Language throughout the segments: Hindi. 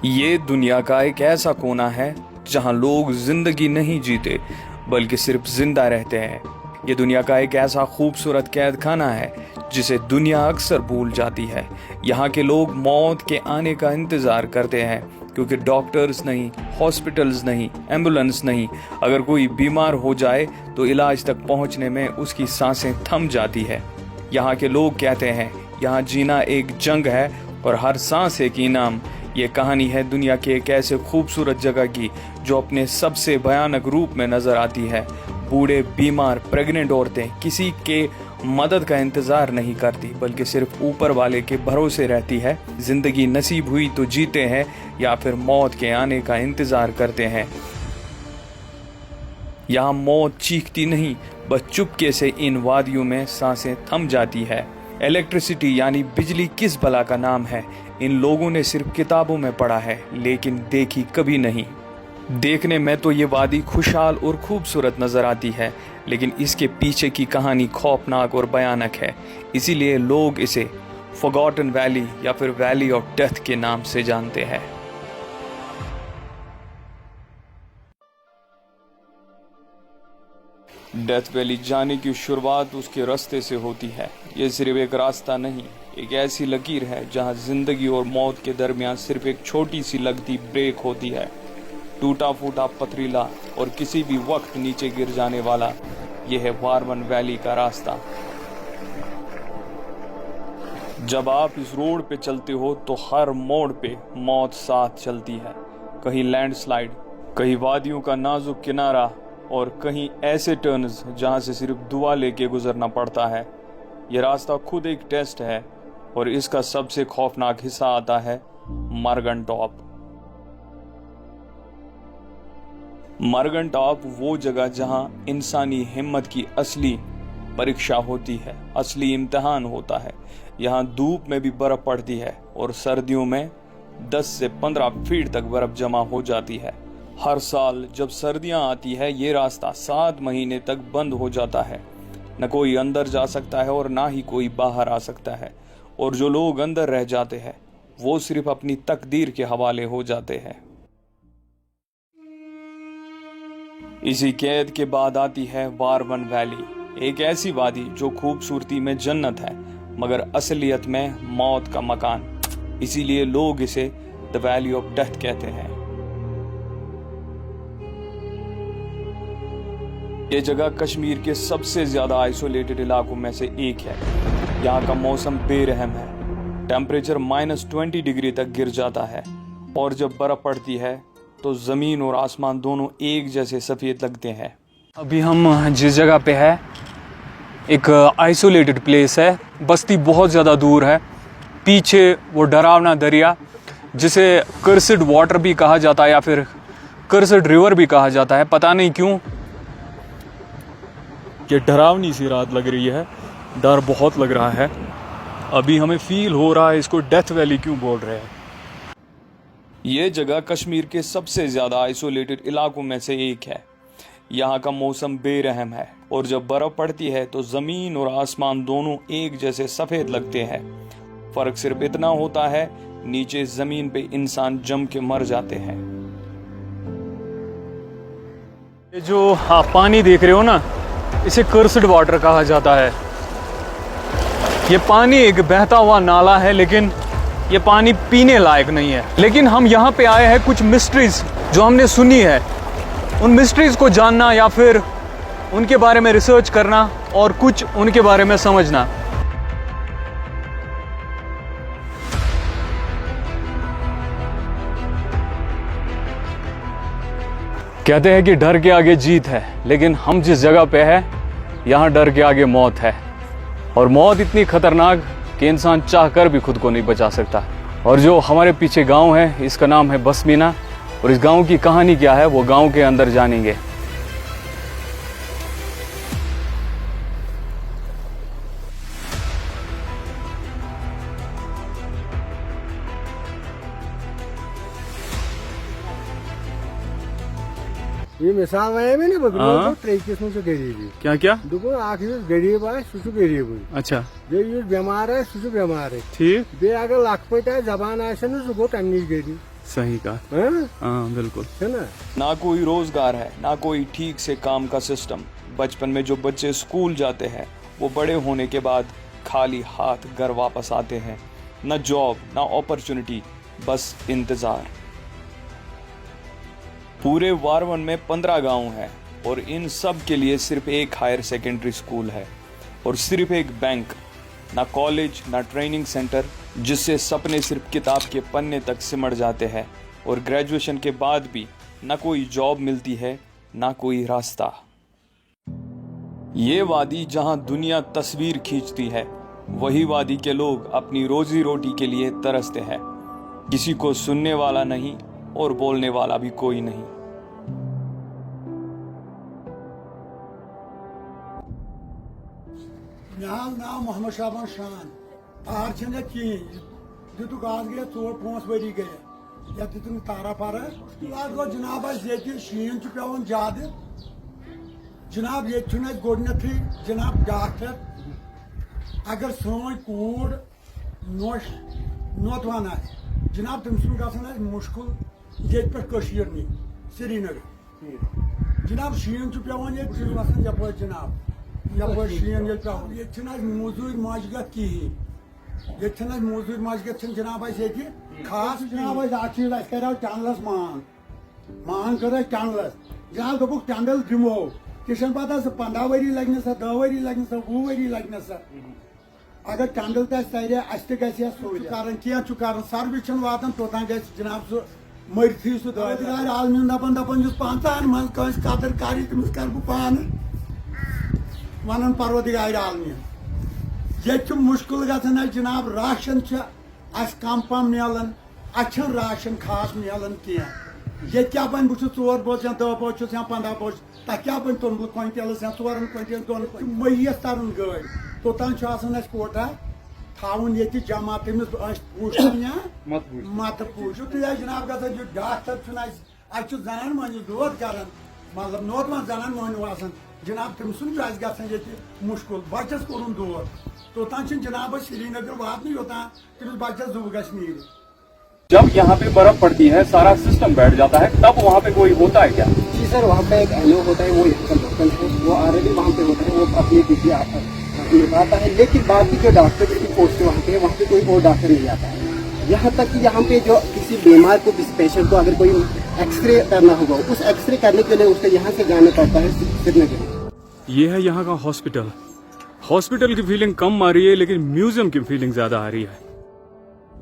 ये दुनिया का एक ऐसा कोना है जहां लोग जिंदगी नहीं जीते बल्कि सिर्फ जिंदा रहते हैं। ये दुनिया का एक ऐसा खूबसूरत कैद खाना है जिसे दुनिया अक्सर भूल जाती है। यहाँ के लोग मौत के आने का इंतजार करते हैं क्योंकि डॉक्टर्स नहीं, हॉस्पिटल्स नहीं, एम्बुलेंस नहीं। अगर कोई बीमार हो जाए तो इलाज तक पहुँचने में उसकी सांसें थम जाती है। यहाँ के लोग कहते हैं यहाँ जीना एक जंग है और हर सांस एक इनाम। ये कहानी है दुनिया के एक ऐसे खूबसूरत जगह की जो अपने सबसे भयानक रूप में नजर आती है। बूढ़े, बीमार, प्रेग्नेंट औरतें किसी के मदद का इंतजार नहीं करती बल्कि सिर्फ ऊपर वाले के भरोसे रहती है। जिंदगी नसीब हुई तो जीते हैं या फिर मौत के आने का इंतजार करते हैं। यहाँ मौत चीखती नहीं, बस चुपके से इन वादियों में सांसें थम जाती है। इलेक्ट्रिसिटी यानी बिजली किस भला का नाम है, इन लोगों ने सिर्फ किताबों में पढ़ा है लेकिन देखी कभी नहीं। देखने में तो ये वादी खुशहाल और खूबसूरत नजर आती है लेकिन इसके पीछे की कहानी खौफनाक और भयानक है। इसीलिए लोग इसे फॉरगॉटन वैली या फिर वैली ऑफ डेथ के नाम से जानते हैं। डेथ वैली जाने की शुरुआत उसके रास्ते से होती है। ये सिर्फ एक रास्ता नहीं, एक ऐसी लकीर है जहां जिंदगी और मौत के दरमियान सिर्फ एक छोटी सी लगती ब्रेक होती है। टूटा फूटा, पथरीला और किसी भी वक्त नीचे गिर जाने वाला, यह है वारवन वैली का रास्ता। जब आप इस रोड पे चलते हो तो हर मोड़ पे मौत साथ चलती है। कहीं लैंडस्लाइड, कहीं वादियों का नाजुक किनारा और कहीं ऐसे टर्न्स जहां से सिर्फ दुआ लेके गुजरना पड़ता है। यह रास्ता खुद एक टेस्ट है और इसका सबसे खौफनाक हिस्सा आता है मर्गन टॉप। मर्गन टॉप वो जगह जहां इंसानी हिम्मत की असली परीक्षा होती है, असली इम्तिहान होता है। यहाँ धूप में भी बर्फ पड़ती है और सर्दियों में 10 से 15 फीट तक बर्फ जमा हो जाती है। हर साल जब सर्दियां आती है ये रास्ता 7 महीने तक बंद हो जाता है। न कोई अंदर जा सकता है और ना ही कोई बाहर आ सकता है, और जो लोग अंदर रह जाते हैं वो सिर्फ अपनी तकदीर के हवाले हो जाते हैं। इसी कैद के बाद आती है वारवन वैली, एक ऐसी वादी जो खूबसूरती में जन्नत है मगर असलियत में मौत का मकान। इसीलिए लोग इसे द वैली ऑफ डेथ कहते हैं। ये जगह कश्मीर के सबसे ज्यादा आइसोलेटेड इलाकों में से एक है। यहाँ का मौसम बेरहम है, टेम्परेचर -20 डिग्री तक गिर जाता है और जब बर्फ पड़ती है तो जमीन और आसमान दोनों एक जैसे सफेद लगते हैं। अभी हम जिस जगह पे है एक आइसोलेटेड प्लेस है, बस्ती बहुत ज़्यादा दूर है। पीछे वो डरावना दरिया जिसे कर्सिड वाटर भी कहा जाता है या फिर कर्सिड रिवर भी कहा जाता है, पता नहीं क्यों ये डरावनी सी रात लग रही है, डर बहुत लग रहा है। अभी हमें फील हो रहा है इसको डेथ वैली क्यों बोल रहे हैं। ये जगह कश्मीर के सबसे ज्यादा आइसोलेटेड इलाकों में से एक है। यहाँ का मौसम बेरहम है और जब बर्फ पड़ती है तो जमीन और आसमान दोनों एक जैसे सफेद लगते हैं। फर्क सिर्फ इतना होता है, नीचे जमीन पे इंसान जम के मर जाते हैं। ये जो आप पानी देख रहे हो ना, इसे कर्सिड वाटर कहा जाता है। ये पानी एक बहता हुआ नाला है लेकिन ये पानी पीने लायक नहीं है। लेकिन हम यहाँ पे आए हैं कुछ मिस्ट्रीज जो हमने सुनी है, उन मिस्ट्रीज को जानना या फिर उनके बारे में रिसर्च करना और कुछ उनके बारे में समझना। कहते हैं कि डर के आगे जीत है, लेकिन हम जिस जगह पे है यहाँ डर के आगे मौत है, और मौत इतनी खतरनाक कि इंसान चाहकर भी खुद को नहीं बचा सकता। और जो हमारे पीछे गांव है इसका नाम है बसमीना, और इस गांव की कहानी क्या है वो गांव के अंदर जानेंगे। ये मिसाल है मैंने बगल ट्रेकिस में गरीबी क्या क्या देखो आखिर गरीब है सुसु गरीब। अच्छा ये बीमार है सुसु बीमार है ठीक बे अगर लखपत है जबान आसे न सु गो तमि गरीब सही कहा। हाँ, हाँ बिल्कुल। है ना। ना कोई रोजगार है, ना कोई ठीक से काम का सिस्टम। बचपन में जो बच्चे स्कूल जाते हैं वो बड़े होने के बाद खाली हाथ घर वापस आते हैं। ना जॉब, ना अपॉर्चुनिटी, बस इंतजार। पूरे वारवन में 15 गांव हैं और इन सब के लिए सिर्फ एक हायर सेकेंडरी स्कूल है और सिर्फ एक बैंक। ना कॉलेज, ना ट्रेनिंग सेंटर, जिससे सपने सिर्फ किताब के पन्ने तक सिमट जाते हैं और ग्रेजुएशन के बाद भी ना कोई जॉब मिलती है, ना कोई रास्ता। ये वादी जहां दुनिया तस्वीर खींचती है, वही वादी के लोग अपनी रोजी रोटी के लिए तरसते हैं। किसी को सुनने वाला नहीं और बोलने वाला भी कोई नहीं। नाम मोहम्मद शाबान शान आज दितुक आज गए 4-5 वरी गए या दितुन तारा पारा लागो जनाब ये शीन पेवान ज्यादा जनाब ये गोडनथ जनाब डॉक्टर अगर सोन कूर नोश नोतवान जनाब तमिस ग मुश्किल ये पे नी श्रीनगर जनाब शीन पेवान ये यप जनाब यप शीन ये मजूर माजगत कहें ये मजूर माजगत जनाब ये खास जनाब कर टनलस मान कर टनलस जनाब दोपुक टनल दिमो किशन पता 15 वरी लगने 10 वरी लगने 20 वरी लगने अगर टनल तर कर सर्विस वातान तोतान ग जनाब सह मरथी सह आलमीन दपान दपान 5 मन कदर कर तमिस कर बह पान वन परवरदिगार आलमीन ये मुश्किल गन जनाब राशन कम पम मिलान राशन खास मिलान कह ये क्या बन बह 4 बोझ या 10 बोझ या 15 बोझ तक क्या बन तोनबुल क्विंटल्स या 4 क्विंटल मैस तरन गाड़ी तोतान कोटा थावन ये जमा तमिस पूछन या मत पूछो तो जनाब ग डॉक्टर अत जनान मोहनिस दौद कर मतलब नोतवन जनान मोहन जनाब तमिस ये मुश्किल बचस कोर दौद तोतान जनाब श्रीनगर वात योतान तमिस बचस जू ग जब यहाँ पे बर्फ पड़ती है सारा सिस्टम बैठ जाता है, तब वहाँ पे कोई होता है क्या? जी सर, वहाँ पे एक एनओ होता है, वो लोकल है, वो ऑलरेडी वहाँ पे होता है, वो अपनी ड्यूटी निभाता है। लेकिन बाकी जो डॉक्टर की पोस्ट वहाँ पे कोई और डॉक्टर नहीं आता है। यहाँ तक कि यहाँ पे जो किसी बीमार को, किसी पेशेंट को अगर कोई एक्सरे करना होगा, उस एक्सरे करने के लिए उसको यहाँ से जाना पड़ता है श्रीनगर। ये है यहाँ का हॉस्पिटल। हॉस्पिटल की फीलिंग कम आ रही है, लेकिन म्यूजियम की फीलिंग ज्यादा आ रही है।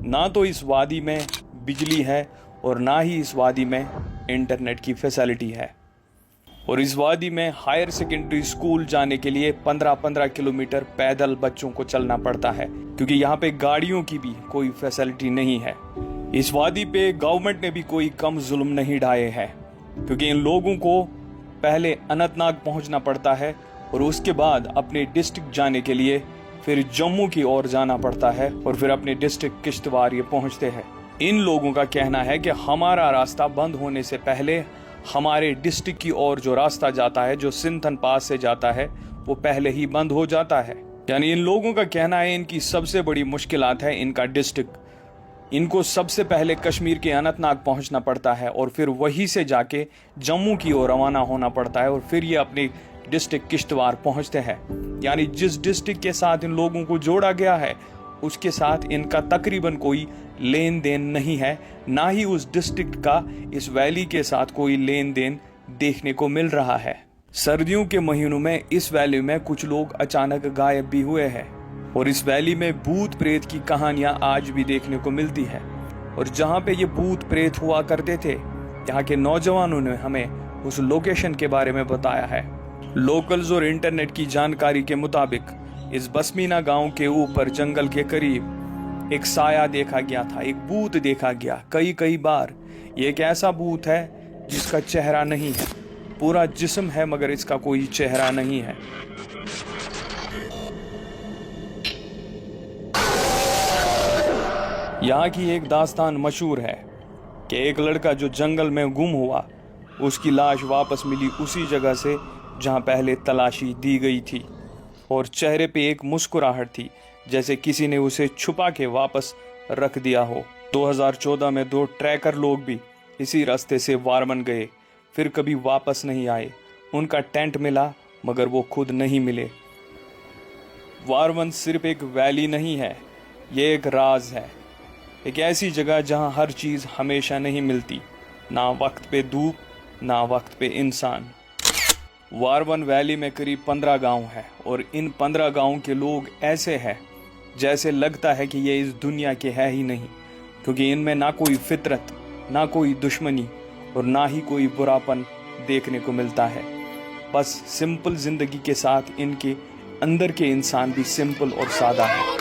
ना तो इस वादी में बिजली है और ना ही इस वादी में इंटरनेट की फैसिलिटी है। और इस वादी में हायर सेकेंडरी स्कूल जाने के लिए 15-15 किलोमीटर पैदल बच्चों को चलना पड़ता है, क्योंकि यहाँ पे गाड़ियों की भी कोई फैसिलिटी नहीं है। इस वादी पे गवर्नमेंट ने भी कोई कम जुल्म नहीं ढाए हैं, क्योंकि इन लोगों को पहले अनंतनाग पहुंचना पड़ता है और उसके बाद अपने डिस्ट्रिक्ट जाने के लिए फिर जम्मू की ओर जाना पड़ता है और फिर अपने डिस्ट्रिक्ट किश्तवाड़ ये पहुंचते हैं। इन लोगों का कहना है कि हमारा रास्ता बंद होने से पहले हमारे डिस्ट्रिक्ट की ओर जो रास्ता जाता है, जो सिंथन पास से जाता है, वो पहले ही बंद हो जाता है। यानी इन लोगों का कहना है इनकी सबसे बड़ी मुश्किलात है इनका डिस्ट्रिक्ट। इनको सबसे पहले कश्मीर के अनंतनाग पहुंचना पड़ता है और फिर वहीं से जाके जम्मू की ओर रवाना होना पड़ता है और फिर ये अपने डिस्ट्रिक्ट किश्तवाड़ पहुंचते हैं। यानी जिस डिस्ट्रिक्ट के साथ इन लोगों को जोड़ा गया है उसके साथ इनका तकरीबन कोई लेन देन नहीं है, ना ही उस डिस्ट्रिक्ट का इस वैली के साथ कोई लेन देन देखने को मिल रहा है। सर्दियों के महीनों में इस वैली में कुछ लोग अचानक गायब भी हुए हैं और इस वैली में भूत प्रेत की कहानियां आज भी देखने को मिलती है। और जहां पे ये भूत प्रेत हुआ करते थे, यहाँ के नौजवानों ने हमें उस लोकेशन के बारे में बताया है। लोकल्स और इंटरनेट की जानकारी के मुताबिक इस बसमीना गांव के ऊपर जंगल के करीब एक साया देखा गया था, एक भूत देखा गया कई बार। ये एक ऐसा भूत है जिसका चेहरा नहीं है, पूरा जिस्म है मगर इसका कोई चेहरा नहीं है। यहाँ की एक दास्तान मशहूर है कि एक लड़का जो जंगल में गुम हुआ, उसकी लाश वापस मिली उसी जगह से जहां पहले तलाशी दी गई थी और चेहरे पे एक मुस्कुराहट थी, जैसे किसी ने उसे छुपा के वापस रख दिया हो। 2014 में 2 ट्रैकर लोग भी इसी रास्ते से वारमन गए, फिर कभी वापस नहीं आए। उनका टेंट मिला मगर वो खुद नहीं मिले। वारमन सिर्फ एक वैली नहीं है, ये एक राज है, एक ऐसी जगह जहां हर चीज़ हमेशा नहीं मिलती, ना वक्त पे धूप, ना वक्त पे इंसान। वारवन वैली में करीब 15 गांव हैं और इन 15 गांव के लोग ऐसे हैं जैसे लगता है कि ये इस दुनिया के है ही नहीं, क्योंकि इनमें ना कोई फितरत, ना कोई दुश्मनी और ना ही कोई बुरापन देखने को मिलता है। बस सिंपल जिंदगी के साथ इनके अंदर के इंसान भी सिंपल और सादा है।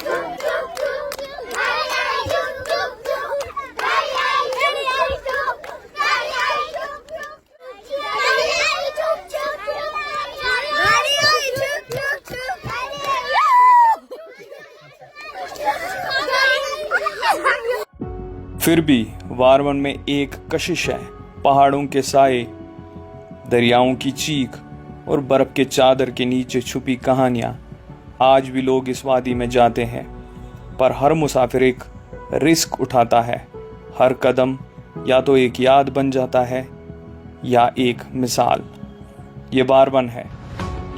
फिर भी वारवन में एक कशिश है, पहाड़ों के साए, दरियाओं की चीख और बर्फ के चादर के नीचे छुपी कहानियां। आज भी लोग इस वादी में जाते हैं, पर हर मुसाफिर एक रिस्क उठाता है। हर कदम या तो एक याद बन जाता है या एक मिसाल। ये वारवन है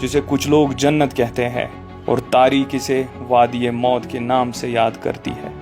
जिसे कुछ लोग जन्नत कहते हैं और तारीख इसे वादी मौत के नाम से याद करती है।